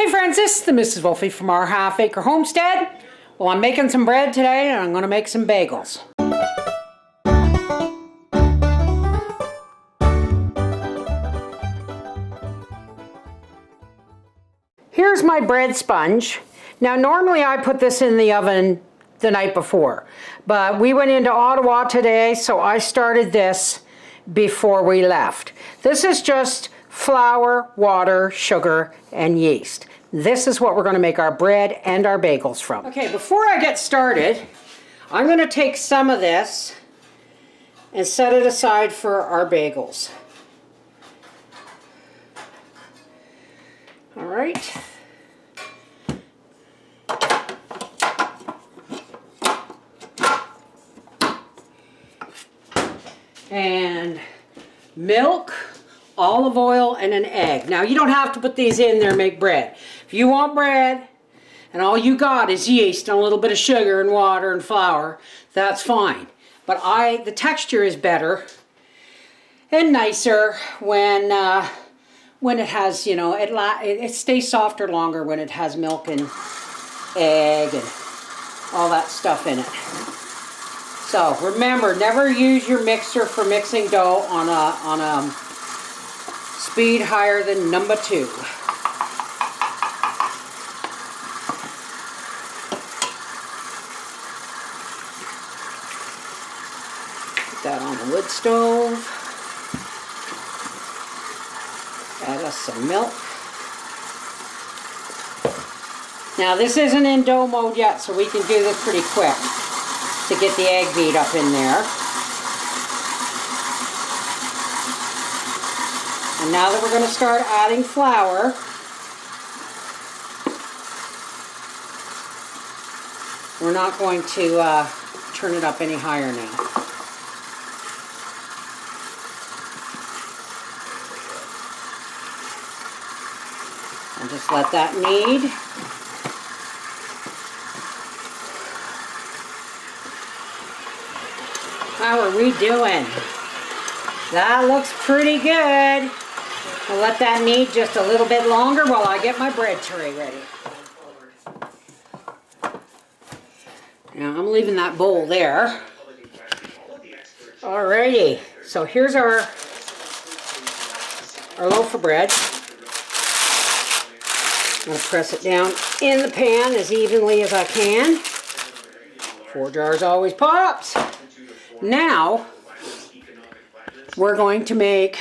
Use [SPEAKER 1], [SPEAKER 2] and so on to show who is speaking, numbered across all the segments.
[SPEAKER 1] Hey friends, this is the Mrs. Wolfie from Our Half Acre Homestead. Well, I'm making some bread today and I'm going to make some bagels. Here's my bread sponge. Now normally I put this in the oven the night before, but we went into Ottawa today, so I started this before we left. This is just flour, water, sugar, and yeast. This is what we're going to make our bread and our bagels from. Okay, before I get started, I'm going to take some of this and set it aside for our bagels. All right. And milk, olive oil, and an egg. Now you don't have to put these in there and make bread. If you want bread and all you got is yeast and a little bit of sugar and water and flour, that's fine. But the texture is better and nicer when it has, you know, it stays softer longer when it has milk and egg and all that stuff in it. So remember, never use your mixer for mixing dough on a speed higher than number 2. Put that on the wood stove. Add us some milk. Now this isn't in dough mode yet, so we can do this pretty quick to get the egg beat up in there. And now that we're going to start adding flour, we're not going to turn it up any higher now. And just let that knead. How are we doing? That looks pretty good. I'll let that knead just a little bit longer while I get my bread tray ready. Now I'm leaving that bowl there. Alrighty, so here's our loaf of bread. I'm going to press it down in the pan as evenly as I can. 4 jars always pops. Now we're going to make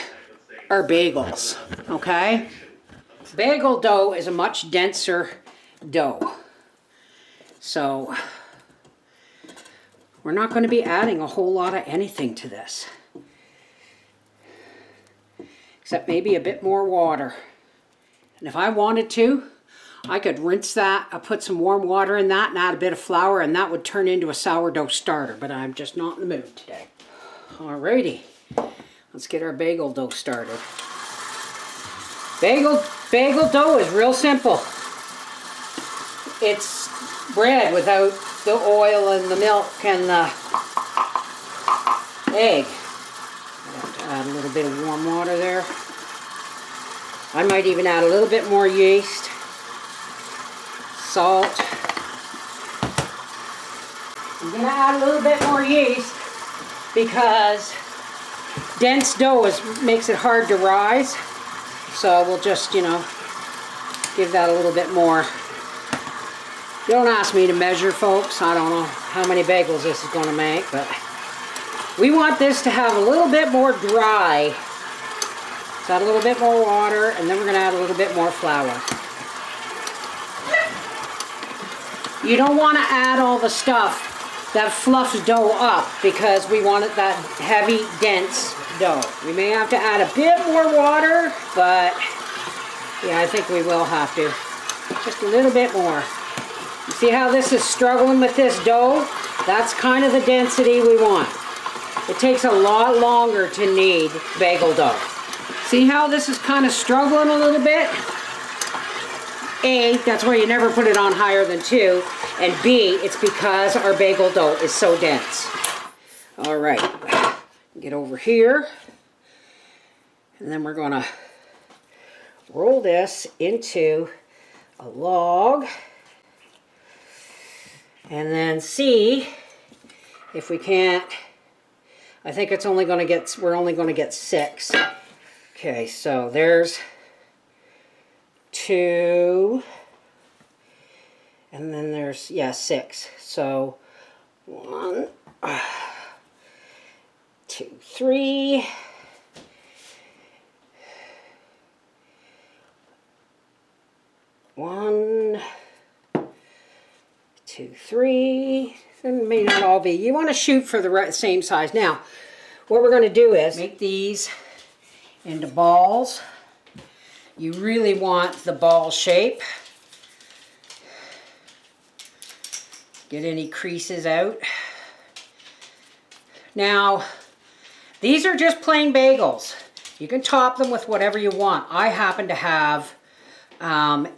[SPEAKER 1] our bagels, okay? Bagel dough is a much denser dough. So we're not going to be adding a whole lot of anything to this. Except maybe a bit more water. And if I wanted to, I could rinse that, put some warm water in that and add a bit of flour, and that would turn into a sourdough starter, but I'm just not in the mood today. Alrighty, let's get our bagel dough started. Bagel dough is real simple. It's bread without the oil and the milk and the egg. I have to add a little bit of warm water there. I might even add a little bit more yeast, salt. I'm going to add a little bit more yeast because dense dough makes it hard to rise. So we'll just, you know, give that a little bit more. Don't ask me to measure, folks. I don't know how many bagels this is going to make, but we want this to have a little bit more dry. So add a little bit more water, and then we're going to add a little bit more flour. You don't want to add all the stuff that fluffs dough up because we want it that heavy, dense dough. We may have to add a bit more water, but yeah, I think we will have to. Just a little bit more. You see how this is struggling with this dough? That's kind of the density we want. It takes a lot longer to knead bagel dough. See how this is kind of struggling a little bit? A, that's why you never put it on higher than 2. And B, it's because our bagel dough is so dense. All right, get over here. And then we're going to roll this into a log. And then see if we can't, I think it's only going to get, we're only going to get 6. Okay, so there's 2, and then there's, yeah, 6. So 1, 2, 3. 1, 2, 3. It may not all be. You want to shoot for the same size. Now, what we're going to do is make these into balls. You really want the ball shape. Get any creases out. Now, these are just plain bagels. You can top them with whatever you want. I happen to have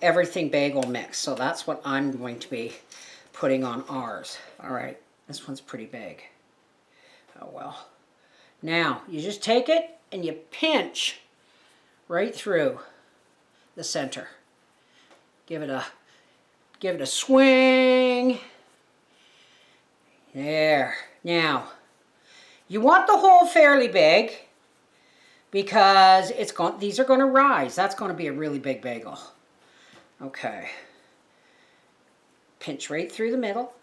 [SPEAKER 1] everything bagel mix, so that's what I'm going to be putting on ours. All right, this one's pretty big. Oh well. Now, you just take it and you pinch right through the center. Give it a swing. There. Now, you want the hole fairly big because these are going to rise. That's going to be a really big bagel. Okay. Pinch right through the middle.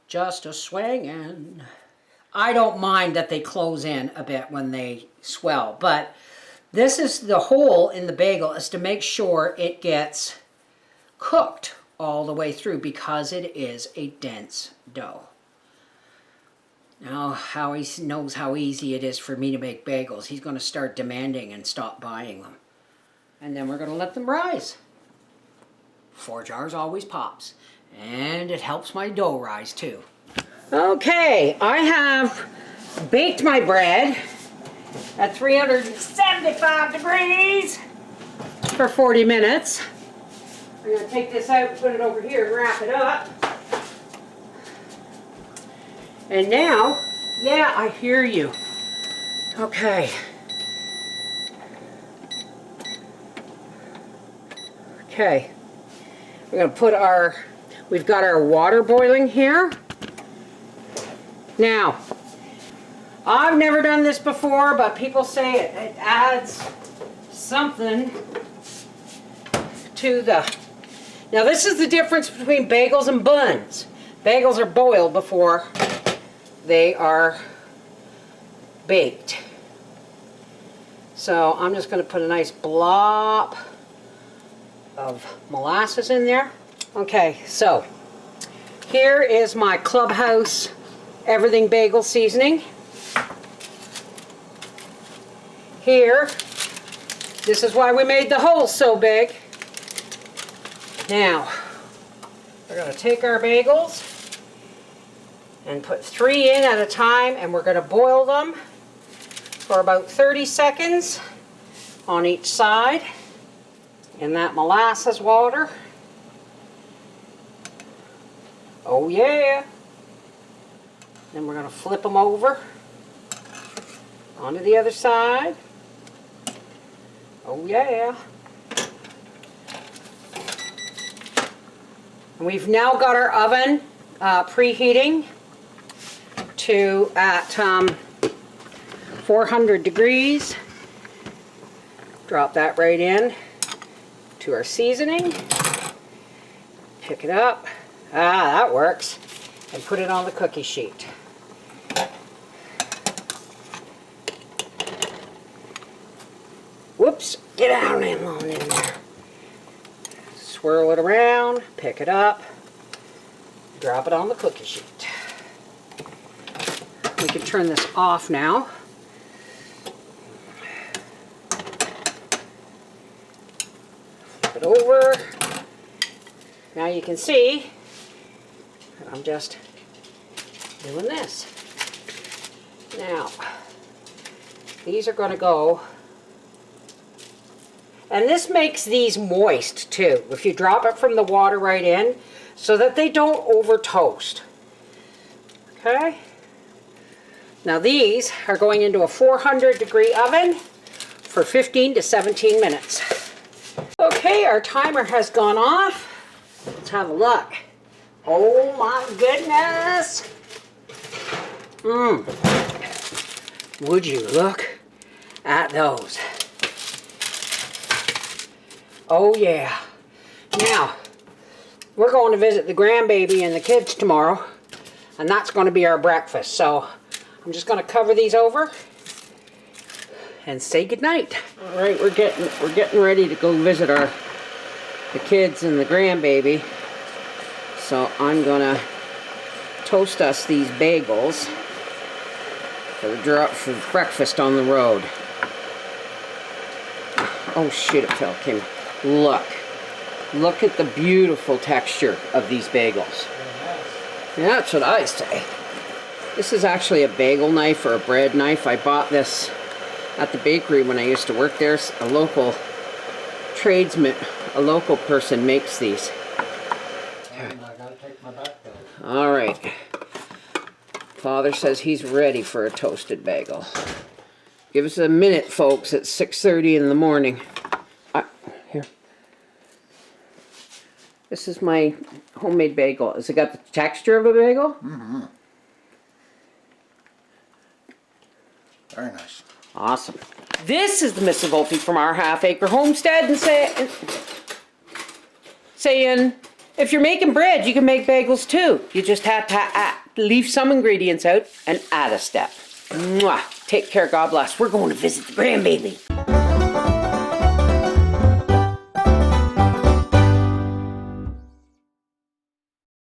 [SPEAKER 1] Just a swing, and I don't mind that they close in a bit when they swell, but this is the hole in the bagel, is to make sure it gets cooked all the way through because it is a dense dough. Now, how he knows how easy it is for me to make bagels, he's going to start demanding and stop buying them. And then we're going to let them rise. 4 jars always pops. And it helps my dough rise too. Okay, I have baked my bread at 375 degrees for 40 minutes. We're going to take this out, put it over here, and wrap it up. And now, yeah, I hear you. Okay. Okay. We're going to put we've got our water boiling here. Now, I've never done this before, but people say it adds something to the... Now, this is the difference between bagels and buns. Bagels are boiled before they are baked. So I'm just going to put a nice blob of molasses in there. Okay, so here is my Clubhouse Everything Bagel Seasoning. Here, this is why we made the holes so big. Now, we're going to take our bagels and put 3 in at a time, and we're going to boil them for about 30 seconds on each side in that molasses water. Oh yeah. Then we're going to flip them over onto the other side. Oh yeah. And we've now got our oven preheating to at 400 degrees. Drop that right in to our seasoning. Pick it up. Ah, that works. And put it on the cookie sheet. Whoops, get down and on in there. Swirl it around, pick it up, drop it on the cookie sheet. We can turn this off now. Flip it over. Now you can see that I'm just doing this. Now, these are going to go, and this makes these moist too, if you drop it from the water right in, so that they don't over toast. Okay? Now these are going into a 400 degree oven for 15 to 17 minutes. Okay. Okay, our timer has gone off. Let's have a look. Oh my goodness. Would you look at those? Oh yeah. Now, we're going to visit the grandbaby and the kids tomorrow, and that's going to be our breakfast. So I'm just going to cover these over and say goodnight. All right, we're getting ready to go visit the kids and the grandbaby. So I'm gonna toast us these bagels for breakfast on the road. Oh shit! It fell, Kim. Look at the beautiful texture of these bagels. Yeah, that's what I say. This is actually a bagel knife or a bread knife. I bought this at the bakery when I used to work there. A local tradesman, a local person makes these. All right. Father says he's ready for a toasted bagel. Give us a minute, folks. It's 6:30 in the morning. Here. This is my homemade bagel. Has it got the texture of a bagel? Mm-hmm.
[SPEAKER 2] Very nice.
[SPEAKER 1] Awesome. This is the Mrs. Wolfie from Our Half Acre Homestead and saying, if you're making bread, you can make bagels too. You just have to leave some ingredients out and add a step. Mwah. Take care. God bless. We're going to visit the grandbaby.